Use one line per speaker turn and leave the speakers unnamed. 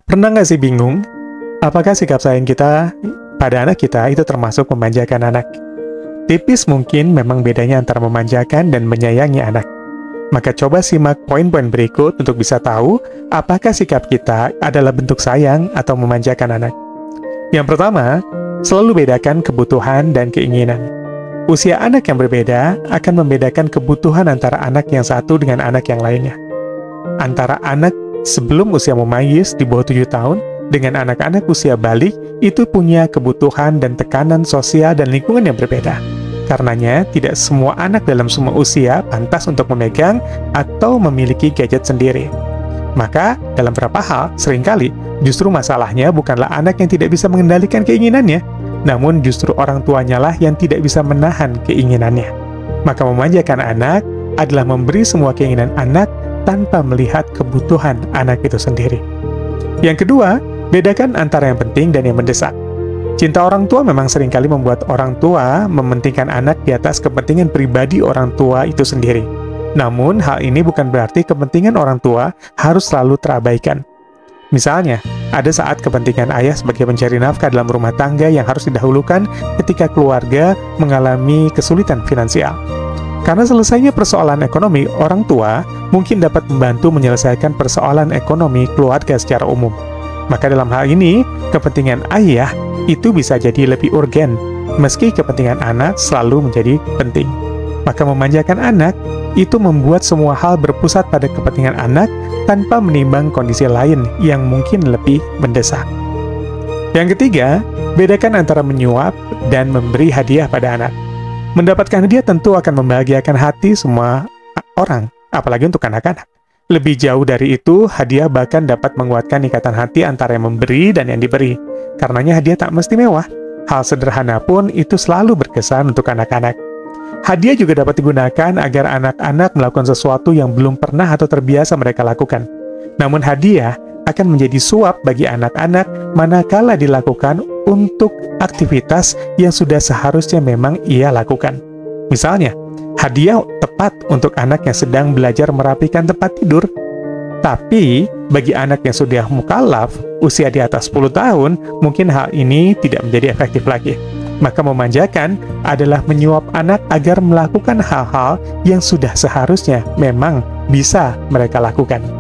Pernah nggak sih bingung, apakah sikap sayang kita pada anak kita itu termasuk memanjakan anak? Tipis mungkin memang bedanya antara memanjakan dan menyayangi anak. Maka coba simak poin-poin berikut untuk bisa tahu apakah sikap kita adalah bentuk sayang atau memanjakan anak. Yang pertama, selalu bedakan kebutuhan dan keinginan. Usia anak yang berbeda akan membedakan kebutuhan antara anak yang satu dengan anak yang lainnya. Antara anak sebelum usia memayis di bawah 7 tahun dengan anak-anak usia balik itu punya kebutuhan dan tekanan sosial dan lingkungan yang berbeda. Karenanya, tidak semua anak dalam semua usia pantas untuk memegang atau memiliki gadget sendiri. Maka, dalam beberapa hal, seringkali justru masalahnya bukanlah anak yang tidak bisa mengendalikan keinginannya, namun justru orang tuanya lah yang tidak bisa menahan keinginannya. Maka memanjakan anak adalah memberi semua keinginan anak tanpa melihat kebutuhan anak itu sendiri. Yang kedua, bedakan antara yang penting dan yang mendesak. Cinta orang tua memang seringkali membuat orang tua mementingkan anak di atas kepentingan pribadi orang tua itu sendiri. Namun, hal ini bukan berarti kepentingan orang tua harus selalu terabaikan. Misalnya, ada saat kepentingan ayah sebagai pencari nafkah dalam rumah tangga yang harus didahulukan ketika keluarga mengalami kesulitan finansial. Karena selesainya persoalan ekonomi, orang tua mungkin dapat membantu menyelesaikan persoalan ekonomi keluarga secara umum. Maka dalam hal ini, kepentingan ayah itu bisa jadi lebih urgen, meski kepentingan anak selalu menjadi penting. Maka memanjakan anak itu membuat semua hal berpusat pada kepentingan anak tanpa menimbang kondisi lain yang mungkin lebih mendesak. Yang ketiga, bedakan antara menyuap dan memberi hadiah pada anak. Mendapatkan hadiah tentu akan membahagiakan hati semua orang, apalagi untuk anak-anak. Lebih jauh dari itu, hadiah bahkan dapat menguatkan ikatan hati antara yang memberi dan yang diberi. Karenanya hadiah tak mesti mewah. Hal sederhana pun itu selalu berkesan untuk anak-anak. Hadiah juga dapat digunakan agar anak-anak melakukan sesuatu yang belum pernah atau terbiasa mereka lakukan. Namun hadiah akan menjadi suap bagi anak-anak manakala dilakukan untuk aktivitas yang sudah seharusnya memang ia lakukan. Misalnya, hadiah tepat untuk anak yang sedang belajar merapikan tempat tidur. Tapi, bagi anak yang sudah mukallaf, usia di atas 10 tahun, mungkin hal ini tidak menjadi efektif lagi. Maka memanjakan adalah menyuap anak agar melakukan hal-hal yang sudah seharusnya memang bisa mereka lakukan.